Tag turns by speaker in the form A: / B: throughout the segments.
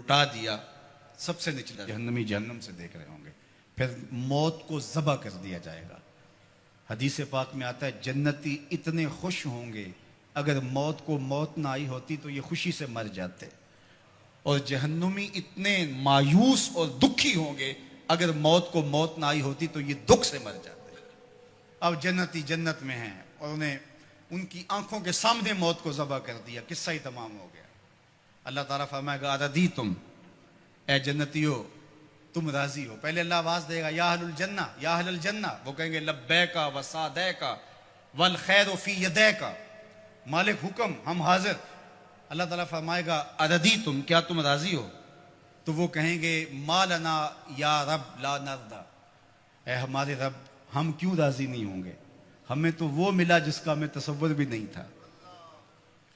A: لٹا دیا، سب سے نچلا جہنمی جہنم سے دیکھ رہے ہوں گے، پھر موت کو ذبح کر دیا جائے گا۔ حدیث پاک میں آتا ہے جنتی اتنے خوش ہوں گے اگر موت کو موت نہ آئی ہوتی تو یہ خوشی سے مر جاتے، اور جہنمی اتنے مایوس اور دکھی ہوں گے اگر موت کو موت نہ آئی ہوتی تو یہ دکھ سے مر جاتے۔ اب جنتی جنت میں ہیں اور انہیں ان کی آنکھوں کے سامنے موت کو ذبح کر دیا، قصہ ہی تمام ہو گیا۔ اللہ تعالیٰ فرمائے گا اردی تم، اے جنتیو تم راضی ہو؟ پہلے اللہ آواز دے گا یا اہل الجنہ یا اہل الجنہ، وہ کہیں گے لبیکا وسعدیکا والخیر فی یدیکا، مالک حکم ہم حاضر۔ اللہ تعالیٰ فرمائے گا اردی تم، کیا تم راضی ہو؟ تو وہ کہیں گے ما لنا یا رب لا نرضی، اے ہمارے رب ہم کیوں راضی نہیں ہوں گے، ہمیں تو وہ ملا جس کا ہمیں تصور بھی نہیں تھا۔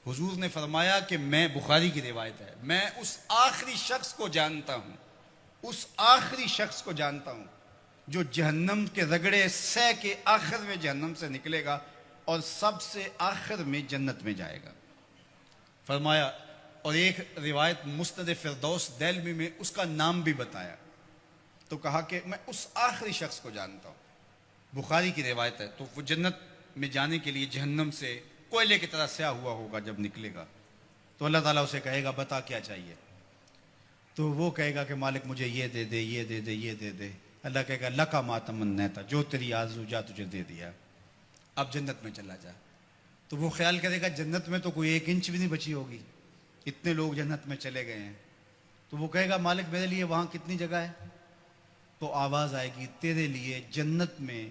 A: حضور نے فرمایا کہ میں، بخاری کی روایت ہے، میں اس آخری شخص کو جانتا ہوں، اس آخری شخص کو جانتا ہوں جو جہنم کے رگڑے سہ کے آخر میں جہنم سے نکلے گا اور سب سے آخر میں جنت میں جائے گا۔ فرمایا، اور ایک روایت مسند فردوس دہلوی میں اس کا نام بھی بتایا، تو کہا کہ میں اس آخری شخص کو جانتا ہوں، بخاری کی روایت ہے۔ تو وہ جنت میں جانے کے لیے جہنم سے کوئلے کی طرح سیاہ ہوا ہوگا، جب نکلے گا تو اللہ تعالیٰ اسے کہے گا بتا کیا چاہیے، تو وہ کہے گا کہ مالک مجھے یہ دے دے، یہ دے دے، یہ دے دے۔ اللہ کہے گا لکا ما تمنیتا، جو تیری آرزو جا تجھے دے دیا، اب جنت میں چلا جا۔ تو وہ خیال کرے گا جنت میں تو کوئی 1 انچ بھی نہیں بچی ہوگی، اتنے لوگ جنت میں چلے گئے ہیں۔ تو وہ کہے گا مالک میرے لیے وہاں کتنی جگہ ہے؟ تو آواز آئے گی تیرے لیے جنت میں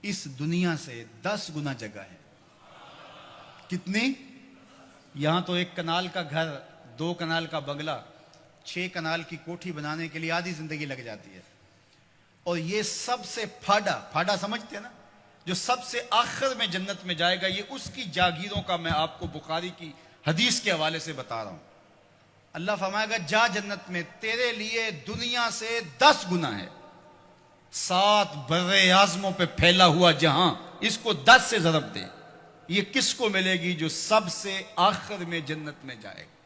A: اس دنیا سے 10 گنا جگہ ہے۔ کتنی؟ یہاں تو 1 کنال کا گھر، 2 کنال کا بنگلہ، 6 کنال کی کوٹھی بنانے کے لیے آدھی زندگی لگ جاتی ہے، اور یہ سب سے پھاڑا سمجھتے ہیں نا، جو سب سے آخر میں جنت میں جائے گا، یہ اس کی جاگیروں کا میں آپ کو بخاری کی حدیث کے حوالے سے بتا رہا ہوں۔ اللہ فرمائے گا جا جنت میں، تیرے لیے دنیا سے 10 گنا ہے، 7 بر اعظموں پہ پھیلا ہوا جہاں، اس کو 10 سے ضرب دے۔ یہ کس کو ملے گی؟ جو سب سے آخر میں جنت میں جائے گا،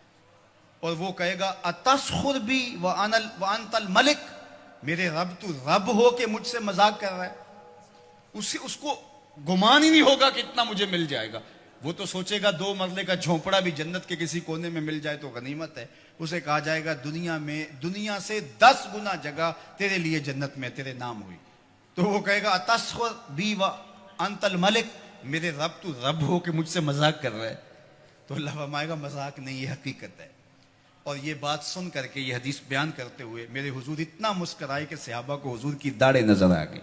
A: اور وہ کہے گا اتسخر بی وانت الملک، میرے رب تو رب ہو کہ مجھ سے مذاق کر رہا ہے؟ اس کو گمان ہی نہیں ہوگا کہ اتنا مجھے مل جائے گا۔ وہ تو سوچے گا 2 مرلے کا جھونپڑا بھی جنت کے کسی کونے میں مل جائے تو غنیمت ہے۔ اسے کہا جائے گا دنیا سے 10 گنا جگہ تیرے لیے جنت میں تیرے نام ہوئی۔ تو وہ کہے گا اتسخر بی وانت الملک، میرے رب تو رب ہو کہ مجھ سے مذاق کر رہا ہے؟ تو اللہ فرمائے گا مذاق نہیں، یہ حقیقت ہے۔ اور یہ بات سن کر کے، یہ حدیث بیان کرتے ہوئے میرے حضور اتنا مسکرائے کہ صحابہ کو حضور کی داڑھیں نظر آ گئی،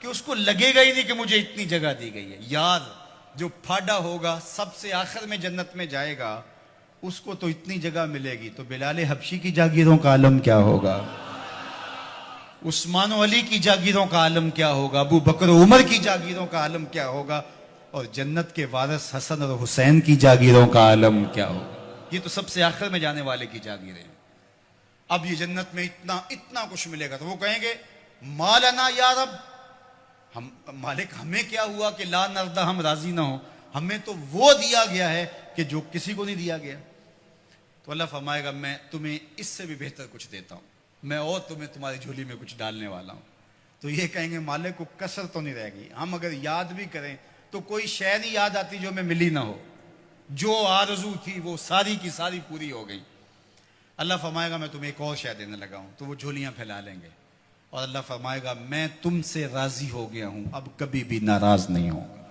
A: کہ اس کو لگے گا ہی نہیں کہ مجھے اتنی جگہ دی گئی ہے۔ یار جو پھاڑا ہوگا، سب سے آخر میں جنت میں جائے گا، اس کو تو اتنی جگہ ملے گی، تو بلال حبشی کی جاگیروں کا عالم کیا ہوگا، عثمان و علی کی جاگیروں کا عالم کیا ہوگا، ابو بکر و عمر کی جاگیروں کا عالم کیا ہوگا، اور جنت کے وارث حسن اور حسین کی جاگیروں کا عالم کیا ہوگا۔ یہ تو سب سے آخر میں جانے والے کی جاگیریں ہیں۔ اب یہ جنت میں اتنا کچھ ملے گا، تو وہ کہیں گے ما لنا یا رب، ہم مالک ہمیں کیا ہوا کہ لا نرضی، ہم راضی نہ ہوں، ہمیں تو وہ دیا گیا ہے کہ جو کسی کو نہیں دیا گیا۔ تو اللہ فرمائے گا میں تمہیں اس سے بھی بہتر کچھ دیتا ہوں، میں اور تمہیں تمہاری جھولی میں کچھ ڈالنے والا ہوں۔ تو یہ کہیں گے مالک کو کسر تو نہیں رہے گی، ہم اگر یاد بھی کریں تو کوئی شے نہیں یاد آتی جو ہمیں ملی نہ ہو، جو آرزو تھی وہ ساری کی ساری پوری ہو گئی۔ اللہ فرمائے گا میں تمہیں ایک اور شے دینے لگا ہوں، تو وہ جھولیاں پھیلا لیں گے، اور اللہ فرمائے گا میں تم سے راضی ہو گیا ہوں، اب کبھی بھی ناراض نہیں ہوں گا۔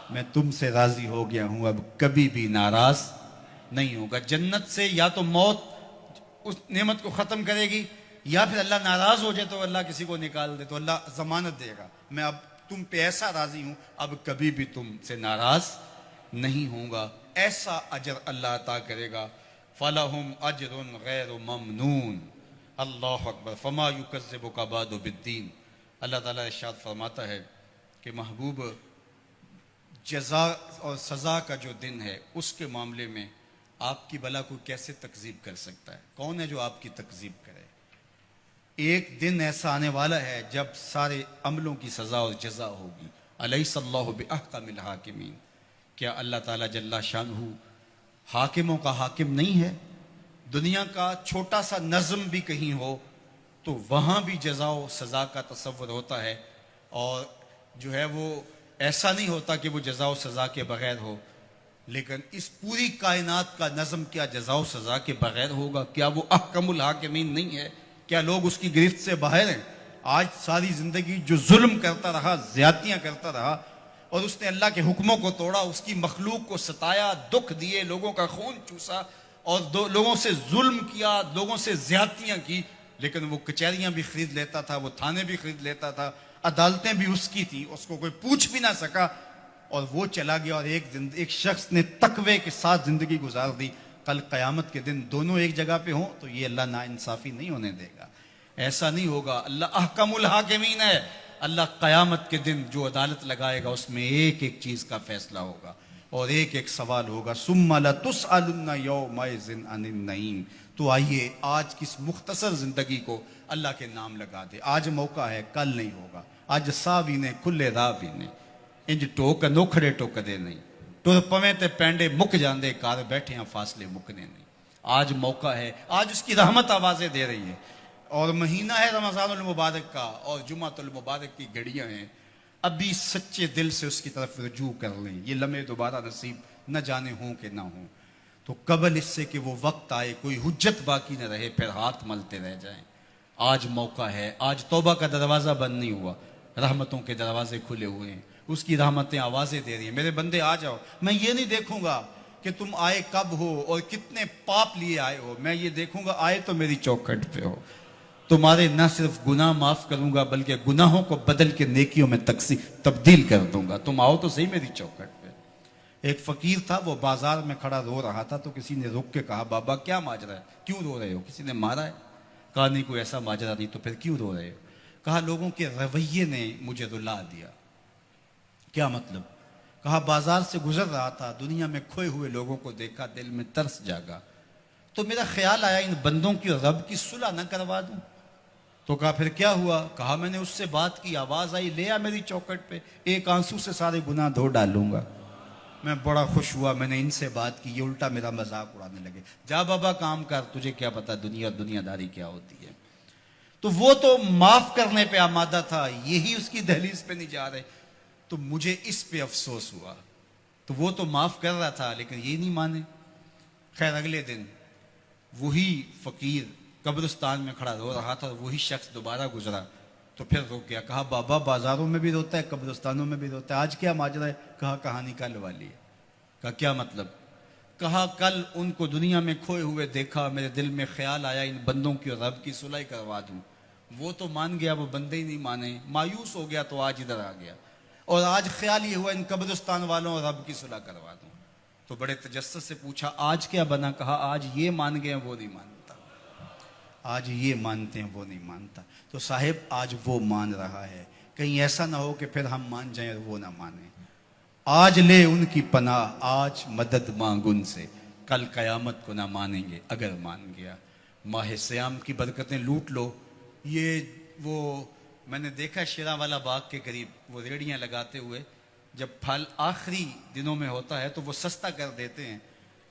A: میں تم سے راضی ہو گیا ہوں، اب کبھی بھی ناراض نہیں ہوگا۔ جنت سے یا تو موت اس نعمت کو ختم کرے گی، یا پھر اللہ ناراض ہو جائے تو اللہ کسی کو نکال دے، تو اللہ ضمانت دے گا میں اب تم پہ ایسا راضی ہوں، اب کبھی بھی تم سے ناراض نہیں ہوں گا۔ ایسا اجر اللہ عطا کرے گا، فَلَهُمْ أَجْرٌ غَيْرُ مَمْنُونَ۔ اللہ اکبر، فَمَا يُكَذِّبُكَ بَعْدُ بِالدِّينِ۔ اللہ تعالیٰ ارشاد فرماتا ہے کہ محبوب جزا اور سزا کا جو دن ہے، اس کے معاملے میں آپ کی بلا کوئی کیسے تکذیب کر سکتا ہے؟ کون ہے جو آپ کی تکذیب کرے؟ ایک دن ایسا آنے والا ہے جب سارے عملوں کی سزا اور جزا ہوگی۔ الیس اللہ بأحکم الحاکمین، کیا اللہ تعالیٰ جل شانہ حاکموں کا حاکم نہیں ہے؟ دنیا کا چھوٹا سا نظم بھی کہیں ہو تو وہاں بھی جزا و سزا کا تصور ہوتا ہے، اور جو ہے وہ ایسا نہیں ہوتا کہ وہ جزا و سزا کے بغیر ہو، لیکن اس پوری کائنات کا نظم کیا جزا و سزا کے بغیر ہوگا؟ کیا وہ احکم الحاکمین نہیں ہے؟ کیا لوگ اس کی گرفت سے باہر ہیں؟ آج ساری زندگی جو ظلم کرتا رہا، زیادتیاں کرتا رہا، اور اس نے اللہ کے حکموں کو توڑا، اس کی مخلوق کو ستایا، دکھ دیے، لوگوں کا خون چوسا، اور لوگوں سے ظلم کیا، لوگوں سے زیادتیاں کی، لیکن وہ کچہریاں بھی خرید لیتا تھا، وہ تھانے بھی خرید لیتا تھا، عدالتیں بھی اس کی تھیں، اس کو کوئی پوچھ بھی نہ سکا، اور وہ چلا گیا، اور ایک شخص نے تقوی کے ساتھ زندگی گزار دی۔ کل قیامت کے دن دونوں ایک جگہ پہ ہوں تو یہ اللہ ناانصافی نہیں ہونے دے گا، ایسا نہیں ہوگا۔ اللہ احکم الحاکمین ہے، اللہ قیامت کے دن جو عدالت لگائے گا اس میں ایک ایک چیز کا فیصلہ ہوگا اور ایک ایک سوال ہوگا۔ ثم لتسألن یومئذ عن النعیم۔ تو آئیے آج کس مختصر زندگی کو اللہ کے نام لگا دے۔ آج موقع ہے، کل نہیں ہوگا۔ آج سا بھی نے کھلے راہ بھی نے، انج ٹوک نوکھڑے ٹوکدے نہیں، ٹر پویں تے پینڈے مک جاندے، کار بیٹھے ہیں فاصلے مکنے نہیں۔ آج موقع ہے، آج اس کی رحمت آوازیں دے رہی ہے، اور مہینہ ہے رمضان المبارک کا، اور جمعۃ المبارک کی گھڑیاں ہیں۔ ابھی سچے دل سے اس کی طرف رجوع کر لیں، یہ لمحے دوبارہ نصیب نہ جانے ہوں کہ نہ ہوں، تو قبل اس سے کہ وہ وقت آئے کوئی حجت باقی نہ رہے، پھر ہاتھ ملتے رہ جائیں۔ آج موقع ہے، آج توبہ کا دروازہ بند نہیں ہوا، رحمتوں کے دروازے کھلے ہوئے ہیں، اس کی رحمتیں آوازیں دے رہی ہیں، میرے بندے آ جاؤ۔ میں یہ نہیں دیکھوں گا کہ تم آئے کب ہو اور کتنے پاپ لیے آئے ہو، میں یہ دیکھوں گا آئے تو میری چوکھٹ پہ ہو۔ تمہارے نہ صرف گناہ معاف کروں گا بلکہ گناہوں کو بدل کے نیکیوں میں تبدیل کر دوں گا، تم آؤ تو صحیح میری چوکھٹ پہ۔ ایک فقیر تھا، وہ بازار میں کھڑا رو رہا تھا، تو کسی نے رک کے کہا بابا کیا ماجرا ہے، کیوں رو رہے ہو، کسی نے مارا ہے؟ کہا نہیں کوئی ایسا ماجرا نہیں، تو پھر کیوں رو رہے ہو؟ کہا لوگوں کے رویے نے مجھے رلا دیا۔ کیا مطلب؟ کہا بازار سے گزر رہا تھا، دنیا میں کھوئے ہوئے لوگوں کو دیکھا، دل میں ترس جاگا، تو میرا خیال آیا ان بندوں کی اور رب کی صلح نہ کروا دوں۔ تو کہا پھر کیا ہوا؟ کہا میں نے اس سے بات کی، آواز آئی لے آ میری چوکھٹ پہ، ایک آنسو سے سارے گناہ دھو ڈالوں گا۔ میں بڑا خوش ہوا، میں نے ان سے بات کی، یہ الٹا میرا مذاق اڑانے لگے۔ جا بابا کام کر، تجھے کیا پتا دنیا داری کیا ہوتی ہے۔ تو وہ تو معاف کرنے پہ آمادہ تھا، یہی اس کی دہلیز پہ نہیں جا رہے، تو مجھے اس پہ افسوس ہوا۔ تو وہ تو معاف کر رہا تھا لیکن یہ نہیں مانے۔ خیر اگلے دن وہی فقیر قبرستان میں کھڑا رو رہا تھا، اور وہی شخص دوبارہ گزرا تو پھر رو گیا۔ کہا بابا بازاروں میں بھی روتا ہے، قبرستانوں میں بھی روتا ہے، آج کیا ماجرا ہے؟ کہا کہانی کل والی ہے۔ کہا کیا مطلب؟ کہا کل ان کو دنیا میں کھوئے ہوئے دیکھا، میرے دل میں خیال آیا ان بندوں کی اور رب کی صلح کروا دوں، وہ تو مان گیا، وہ بندے ہی نہیں مانے، مایوس ہو گیا تو آج ادھر آ گیا، اور آج خیال یہ ہوا ان قبرستان والوں اور رب کی صلح کروا دوں۔ تو بڑے تجسس سے پوچھا آج کیا بنا؟ کہا آج یہ مان گئے ہیں وہ نہیں مانتا، آج یہ مانتے ہیں وہ نہیں مانتا۔ تو صاحب آج وہ مان رہا ہے، کہیں ایسا نہ ہو کہ پھر ہم مان جائیں اور وہ نہ مانیں۔ آج لے ان کی پناہ، آج مدد مانگ ان سے، کل قیامت کو نہ مانیں گے اگر مان گیا۔ ماہ سیام کی برکتیں لوٹ لو۔ یہ وہ میں نے دیکھا شیرا والا باغ کے قریب وہ ریڑیاں لگاتے ہوئے، جب پھل آخری دنوں میں ہوتا ہے تو وہ سستا کر دیتے ہیں،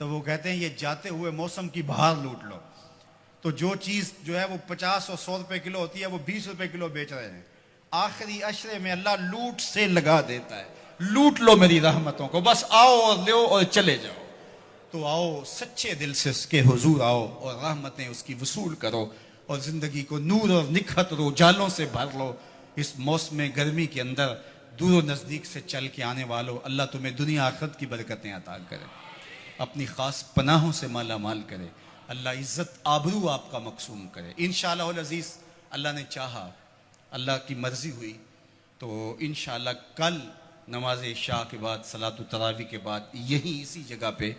A: تو وہ کہتے ہیں یہ جاتے ہوئے موسم کی بہار لوٹ لو۔ تو جو چیز جو ہے وہ 50 اور 100 روپے کلو ہوتی ہے وہ 20 روپے کلو بیچ رہے ہیں۔ آخری عشرے میں اللہ لوٹ سے لگا دیتا ہے، لوٹ لو میری رحمتوں کو، بس آؤ اور لو اور چلے جاؤ۔ تو آؤ سچے دل سے اس کے حضور آؤ اور رحمتیں اس کی وصول کرو، اور زندگی کو نور اور نکھت اور اجالوں سے بھر لو۔ اس موسم گرمی کے اندر دور و نزدیک سے چل کے آنے والوں، اللہ تمہیں دنیا آخرت کی برکتیں عطا کرے، اپنی خاص پناہوں سے مالا مال کرے، اللہ عزت آبرو آپ کا مقسوم کرے۔ انشاءاللہ العزیز اللہ نے چاہا، اللہ کی مرضی ہوئی تو انشاءاللہ کل نماز عشاء کے بعد صلاۃ التراویح کے بعد یہی اسی جگہ پہ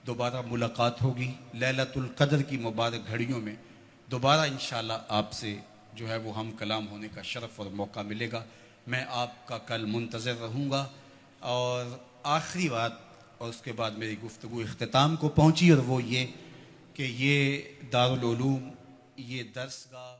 A: دوبارہ ملاقات ہوگی، لیلۃ القدر کی مبارک گھڑیوں میں دوبارہ انشاءاللہ آپ سے جو ہے وہ ہم کلام ہونے کا شرف اور موقع ملے گا۔ میں آپ کا کل منتظر رہوں گا۔ اور آخری بات، اور اس کے بعد میری گفتگو اختتام کو پہنچی، اور وہ یہ کہ یہ دارالعلوم، یہ درس گاہ